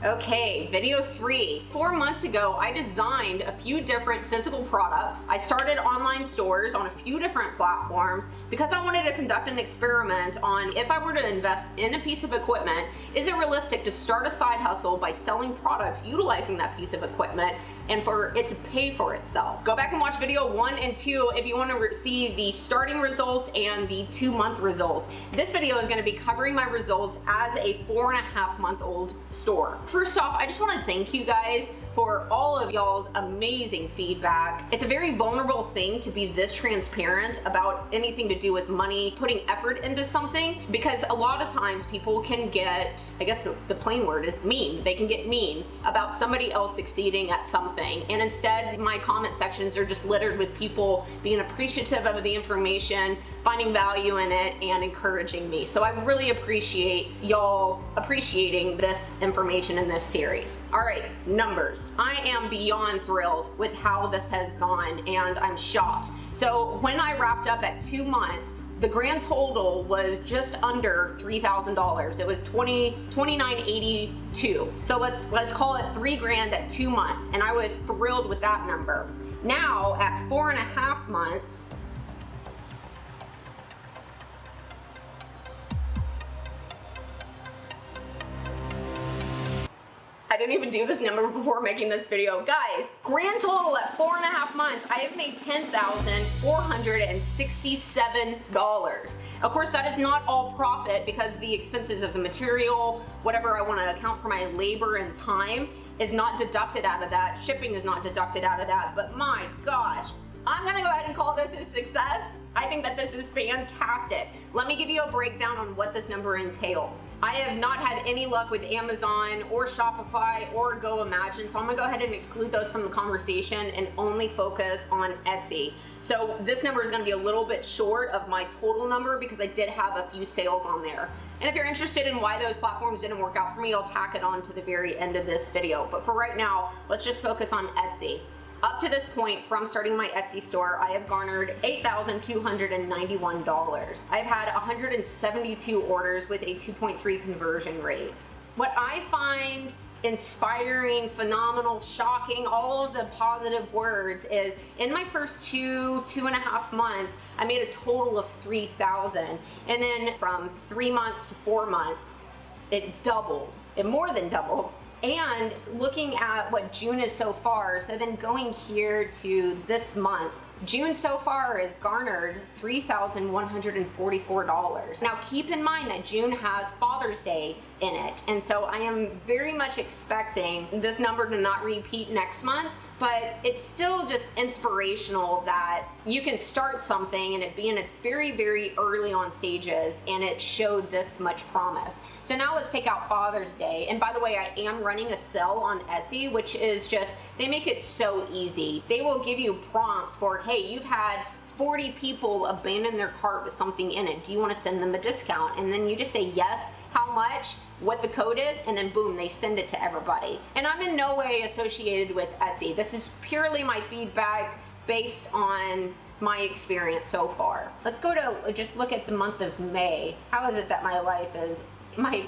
Okay, video 3. 4 months ago, I designed a few different physical products. I started online stores on a few different platforms because I wanted to conduct an experiment on if I were to invest in a piece of equipment, is it realistic to start a side hustle by selling products utilizing that piece of equipment and for it to pay for itself. Go back and watch video 1 and 2 if you want to see the starting results and the 2-month results. This video is going to be covering my results as a 4.5-month-old store. First off, I just want to thank you guys for all of y'all's amazing feedback. It's a very vulnerable thing to be this transparent about anything to do with money, putting effort into something, because a lot of times people can get, I guess the plain word is mean. They can get mean about somebody else succeeding at something. And instead, my comment sections are just littered with people being appreciative of the information, finding value in it, and encouraging me. So I really appreciate y'all appreciating this information in this series. All right, numbers. I am beyond thrilled with how this has gone, and I'm shocked. So when I wrapped up at 2 months, the grand total was just under $3,000. It was $29.82. So let's call it $3,000 at 2 months, and I was thrilled with that number. Now at 4.5 months, I didn't even do this number before making this video. Guys, grand total at 4.5 months, I have made $10,467. Of course, that is not all profit because the expenses of the material, whatever I want to account for my labor and time, is not deducted out of that. Shipping is not deducted out of that. But my gosh, I'm gonna go ahead and call this a success. I think that this is fantastic. Let me give you a breakdown on what this number entails. I have not had any luck with Amazon or Shopify or Go Imagine, so I'm gonna go ahead and exclude those from the conversation and only focus on Etsy. So this number is gonna be a little bit short of my total number because I did have a few sales on there. And if you're interested in why those platforms didn't work out for me, I'll tack it on to the very end of this video. But for right now, let's just focus on Etsy. Up to this point, from starting my Etsy store, I have garnered $8,291. I've had 172 orders with a 2.3 conversion rate. What I find inspiring, phenomenal, shocking, all of the positive words is in my first 2.5 months, I made a total of $3,000. And then from 3 months to 4 months, it doubled. It more than doubled. And looking at what June is so far, so then going here to this month, June so far has garnered $3,144. Now keep in mind that June has Father's Day in it, and so I am very much expecting this number to not repeat next month, but it's still just inspirational that you can start something and it be in its very, very early on stages and it showed this much promise. So now let's take out Father's Day. And by the way, I am running a sale on Etsy, which is just, they make it so easy. They will give you prompts for, hey, you've had 40 people abandon their cart with something in it. Do you want to send them a discount? And then you just say yes, how much, what the code is, and then boom, they send it to everybody. And I'm in no way associated with Etsy. This is purely my feedback based on my experience so far. Let's go to just look at the month of May. How is it that my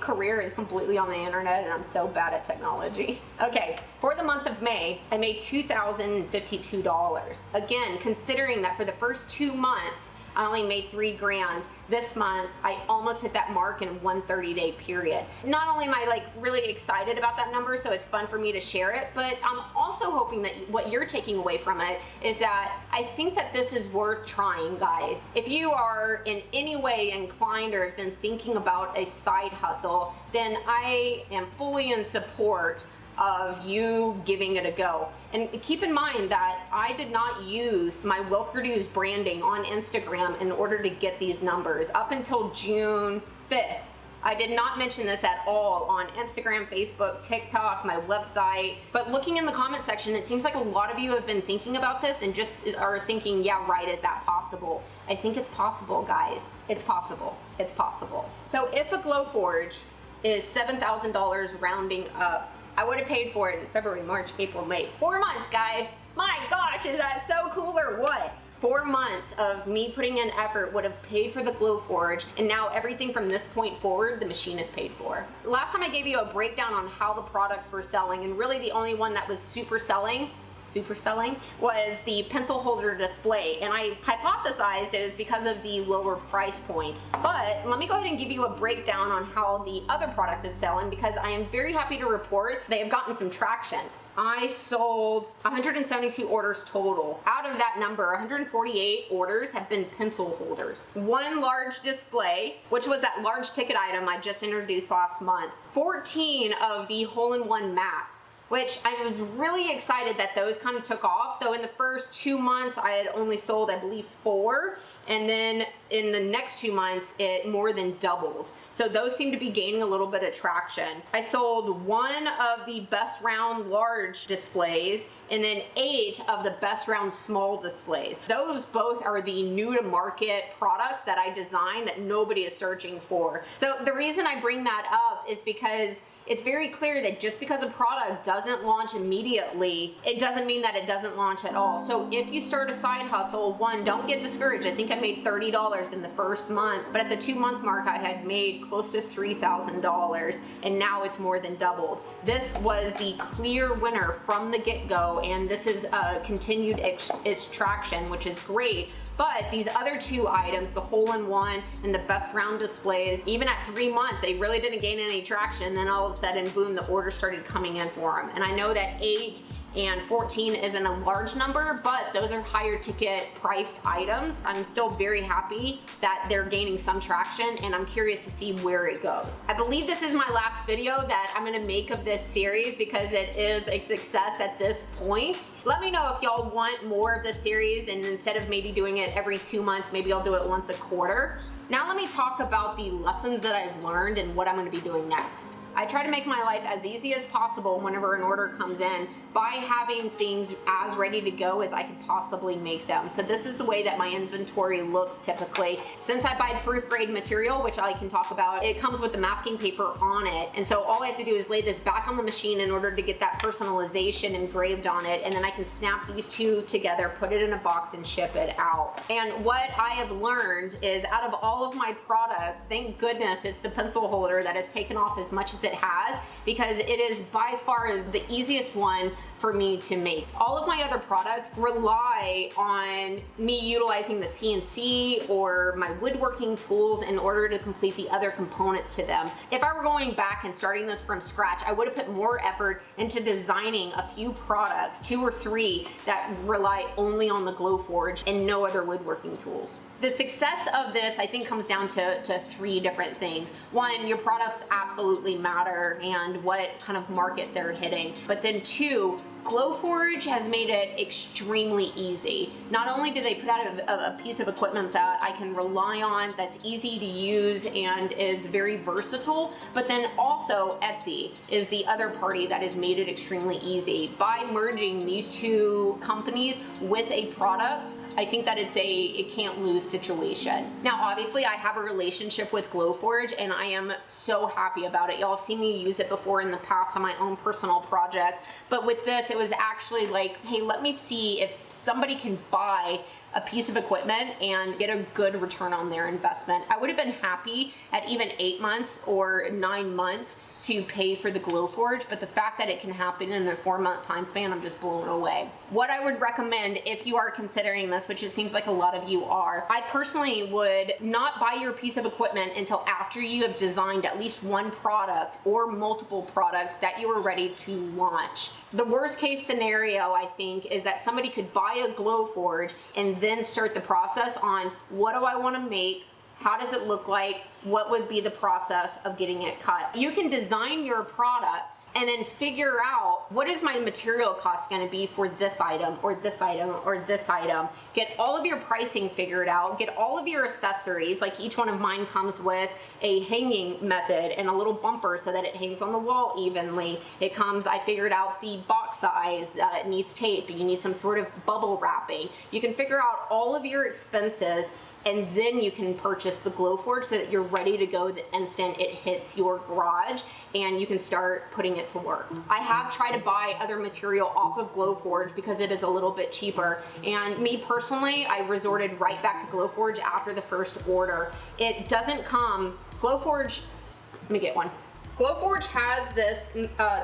career is completely on the internet and I'm so bad at technology? Okay, for the month of May, I made $2,052. Again, considering that for the first 2 months, I only made $3,000. This month, I almost hit that mark in one 30-day period. Not only am I really excited about that number, so it's fun for me to share it, but I'm also hoping that what you're taking away from it is that I think that this is worth trying, guys. If you are in any way inclined or have been thinking about a side hustle, then I am fully in support of you giving it a go. And keep in mind that I did not use my Wilker Do's branding on Instagram in order to get these numbers. Up until June 5th, I did not mention this at all on Instagram, Facebook, TikTok, my website. But looking in the comment section, it seems like a lot of you have been thinking about this and just are thinking, yeah, right, is that possible? I think it's possible, guys. It's possible. It's possible. So if a Glowforge is $7,000 rounding up, I would have paid for it in February, March, April, May. 4 months, guys. My gosh, is that so cool or what? 4 months of me putting in effort would have paid for the Glowforge, and now everything from this point forward, the machine is paid for. Last time I gave you a breakdown on how the products were selling, and really the only one that was super selling was the pencil holder display, and I hypothesized it was because of the lower price point. But let me go ahead and give you a breakdown on how the other products are selling, because I am very happy to report they have gotten some traction. I sold 172 orders total. Out of that number, 148 orders have been pencil holders. 1 large display, which was that large ticket item I just introduced last month. 14 of the hole-in-one maps, which I was really excited that those kind of took off. So in the first 2 months, I had only sold, I believe, 4. And then in the next 2 months, it more than doubled. So those seem to be gaining a little bit of traction. I sold 1 of the best round large displays, and then 8 of the best round small displays. Those both are the new to market products that I designed that nobody is searching for. So the reason I bring that up is because it's very clear that just because a product doesn't launch immediately, it doesn't mean that it doesn't launch at all. So if you start a side hustle, 1, don't get discouraged. I think I made $30 in the first month, but at the 2-month mark, I had made close to $3,000, and now it's more than doubled. This was the clear winner from the get-go, and this is continued its traction, which is great. But these other 2 items, the hole-in-one and the best round displays, even at 3 months, they really didn't gain any traction. Then all of a sudden, boom, the orders started coming in for them. And I know that 8 and 14 isn't a large number, but those are higher ticket priced items. I'm still very happy that they're gaining some traction, and I'm curious to see where it goes. I believe this is my last video that I'm gonna make of this series because it is a success at this point. Let me know if y'all want more of this series, and instead of maybe doing it every 2 months, maybe I'll do it once a quarter. Now let me talk about the lessons that I've learned and what I'm gonna be doing next. I try to make my life as easy as possible whenever an order comes in by having things as ready to go as I could possibly make them. So this is the way that my inventory looks typically. Since I buy proof grade material, which I can talk about, it comes with the masking paper on it. And so all I have to do is lay this back on the machine in order to get that personalization engraved on it. And then I can snap these 2 together, put it in a box, and ship it out. And what I have learned is out of all of my products, thank goodness it's the pencil holder that has taken off as much as it has, because it is by far the easiest one for me to make. All of my other products rely on me utilizing the CNC or my woodworking tools in order to complete the other components to them. If I were going back and starting this from scratch, I would have put more effort into designing a few products, 2 or 3, that rely only on the Glowforge and no other woodworking tools. The success of this, I think, comes down to 3 different things. 1, your products absolutely matter and what kind of market they're hitting. But then 2, Glowforge has made it extremely easy. Not only do they put out a piece of equipment that I can rely on, that's easy to use and is very versatile, but then also Etsy is the other party that has made it extremely easy. By merging these 2 companies with a product, I think that it's a can't lose situation. Now, obviously, I have a relationship with Glowforge, and I am so happy about it. Y'all have seen me use it before in the past on my own personal projects, but with this, it was actually like, hey, let me see if somebody can buy a piece of equipment and get a good return on their investment. I would have been happy at even 8 months or 9 months to pay for the Glowforge, but the fact that it can happen in a 4-month time span, I'm just blown away. What I would recommend if you are considering this, which it seems like a lot of you are, I personally would not buy your piece of equipment until after you have designed at least 1 product or multiple products that you are ready to launch. The worst case scenario, I think, is that somebody could buy a Glowforge and then start the process on what do I want to make, how does it look like, what would be the process of getting it cut. You can design your products and then figure out what is my material cost going to be for this item or this item or this item. Get all of your pricing figured out, get all of your accessories, like each one of mine comes with a hanging method and a little bumper so that it hangs on the wall evenly. It comes, I figured out the box size, it needs tape, you need some sort of bubble wrapping. You can figure out all of your expenses, and then you can purchase the Glowforge so that you're ready to go the instant it hits your garage and you can start putting it to work. I have tried to buy other material off of Glowforge because it is a little bit cheaper, and me personally, I resorted right back to Glowforge after the first order. It doesn't come, Glowforge, let me get one. Glowforge has this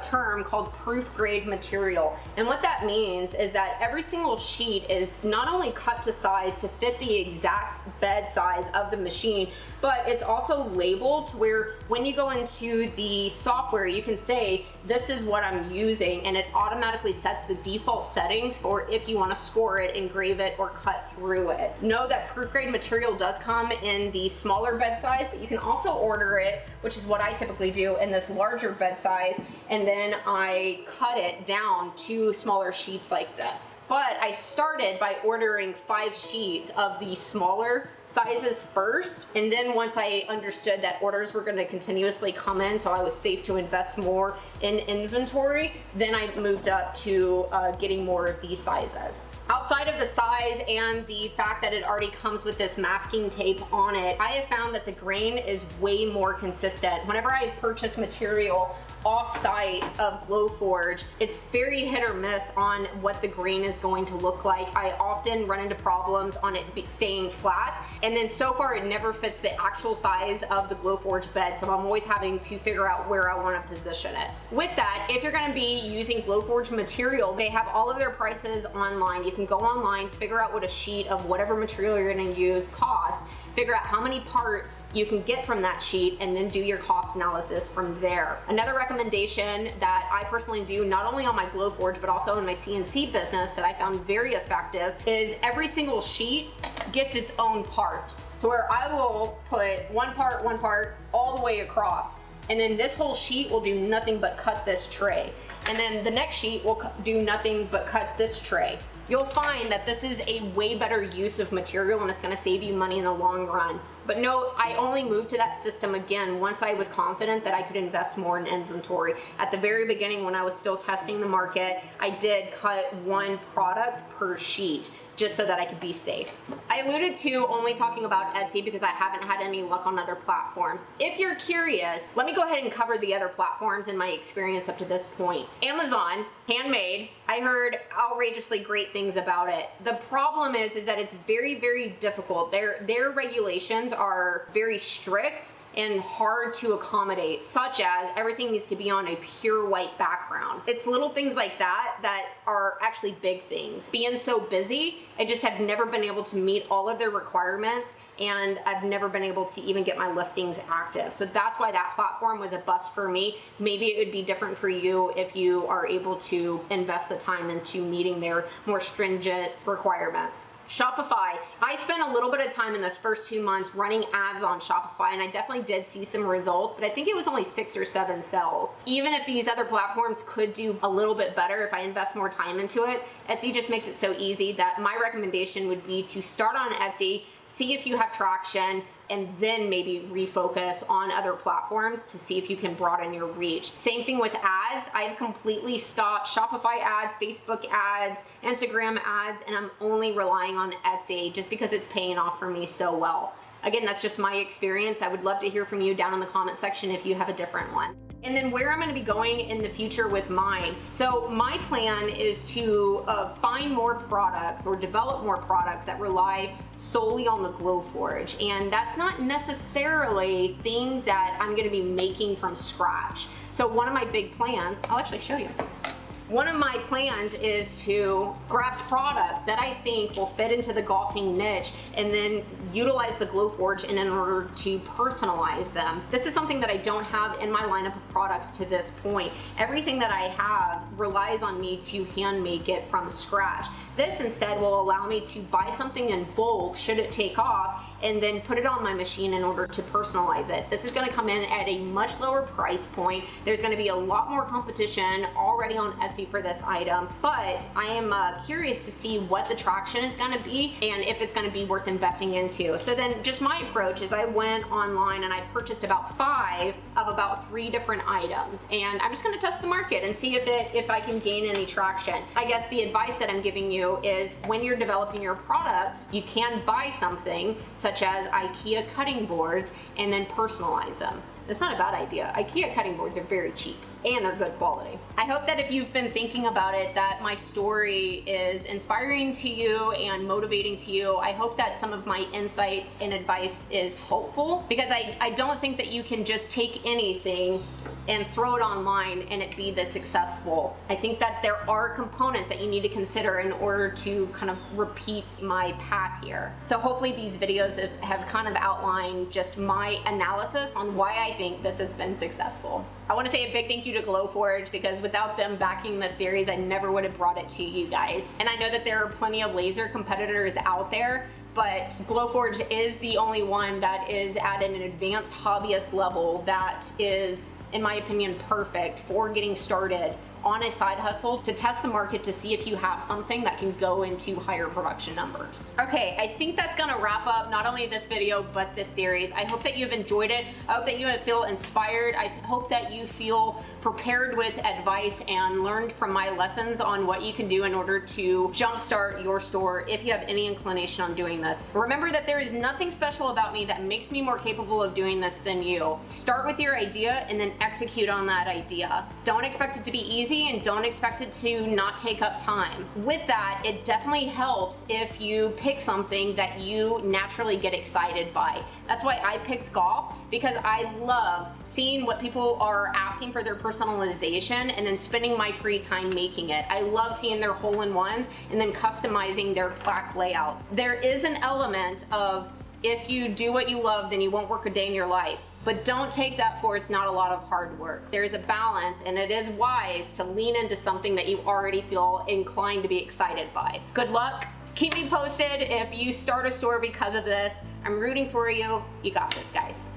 term called proof grade material, and what that means is that every single sheet is not only cut to size to fit the exact bed size of the machine, but it's also labeled to where when you go into the software you can say this is what I'm using, and it automatically sets the default settings for if you want to score it, engrave it, or cut through it. Know that proof grade material does come in the smaller bed size, but you can also order it, which is what I typically do, in this larger bed size, and then I cut it down to smaller sheets like this. But I started by ordering 5 sheets of the smaller sizes first, and then once I understood that orders were going to continuously come in, so I was safe to invest more in inventory, then I moved up to getting more of these sizes. Outside of the size and the fact that it already comes with this masking tape on it, I have found that the grain is way more consistent. Whenever I purchase material off-site of Glowforge, it's very hit or miss on what the grain is going to look like. I often run into problems on it staying flat, and then so far it never fits the actual size of the Glowforge bed, so I'm always having to figure out where I want to position it. With that, if you're going to be using Glowforge material, they have all of their prices online. You can go online, figure out what a sheet of whatever material you're going to use costs, figure out how many parts you can get from that sheet, and then do your cost analysis from there. Another recommendation that I personally do, not only on my Glowforge but also in my CNC business, that I found very effective, is every single sheet gets its own part. So where I will put one part all the way across, and then this whole sheet will do nothing but cut this tray, and then the next sheet will do nothing but cut this tray. You'll find that this is a way better use of material, and it's going to save you money in the long run. But no, I only moved to that system again once I was confident that I could invest more in inventory. At the very beginning, when I was still testing the market, I did cut 1 product per sheet, just so that I could be safe. I alluded to only talking about Etsy because I haven't had any luck on other platforms. If you're curious, let me go ahead and cover the other platforms in my experience up to this point. Amazon, Handmade, I heard outrageously great things about it. The problem is that it's very, very difficult. Their regulations are very strict and hard to accommodate, such as everything needs to be on a pure white background. It's little things like that that are actually big things. Being so busy, I just have never been able to meet all of their requirements, and I've never been able to even get my listings active. So that's why that platform was a bust for me. Maybe it would be different for you if you are able to invest the time into meeting their more stringent requirements. Shopify. I spent a little bit of time in those first 2 months running ads on Shopify, and I definitely did see some results, but I think it was only 6 or 7 sales. Even if these other platforms could do a little bit better if I invest more time into it, Etsy just makes it so easy that my recommendation would be to start on Etsy, see if you have traction, and then maybe refocus on other platforms to see if you can broaden your reach. Same thing with ads. I've completely stopped Shopify ads, Facebook ads, Instagram ads, and I'm only relying on Etsy just because it's paying off for me so well. Again, that's just my experience. I would love to hear from you down in the comment section if you have a different one. And then where I'm going to be going in the future with mine. So my plan is to find more products or develop more products that rely solely on the Glowforge. And that's not necessarily things that I'm going to be making from scratch. So one of my big plans, I'll actually show you. One of my plans is to grab products that I think will fit into the golfing niche and then utilize the Glowforge in order to personalize them. This is something that I don't have in my lineup of products to this point. Everything that I have relies on me to hand make it from scratch. This instead will allow me to buy something in bulk should it take off and then put it on my machine in order to personalize it. This is going to come in at a much lower price point. There's going to be a lot more competition already on Etsy Etsy for this item, but I am curious to see what the traction is gonna be and if it's gonna be worth investing into. So then just my approach is I went online and I purchased about 5 of about 3 different items, and I'm just gonna test the market and see if I can gain any traction. I guess the advice that I'm giving you is when you're developing your products, you can buy something such as IKEA cutting boards and then personalize them. That's not a bad idea. IKEA cutting boards are very cheap and they're good quality. I hope that if you've been thinking about it, that my story is inspiring to you and motivating to you. I hope that some of my insights and advice is helpful, because I don't think that you can just take anything and throw it online and it be this successful. I think that there are components that you need to consider in order to kind of repeat my path here. So hopefully these videos have kind of outlined just my analysis on why I think this has been successful. I want to say a big thank you to Glowforge, because without them backing this series, I never would have brought it to you guys. And I know that there are plenty of laser competitors out there, but Glowforge is the only one that is at an advanced hobbyist level that is, in my opinion, perfect for getting started on a side hustle to test the market to see if you have something that can go into higher production numbers. Okay, I think that's gonna wrap up not only this video, but this series. I hope that you've enjoyed it. I hope that you feel inspired. I hope that you feel prepared with advice and learned from my lessons on what you can do in order to jumpstart your store if you have any inclination on doing this. Remember that there is nothing special about me that makes me more capable of doing this than you. Start with your idea and then execute on that idea. Don't expect it to be easy, and don't expect it to not take up time. With that, it definitely helps if you pick something that you naturally get excited by. That's why I picked golf, because I love seeing what people are asking for their personalization and then spending my free time making it. I love seeing their hole-in-ones and then customizing their plaque layouts. There is an element of, if you do what you love, then you won't work a day in your life. But don't take that for it's not a lot of hard work. There's a balance, and it is wise to lean into something that you already feel inclined to be excited by. Good luck. Keep me posted if you start a store because of this. I'm rooting for you. You got this, guys.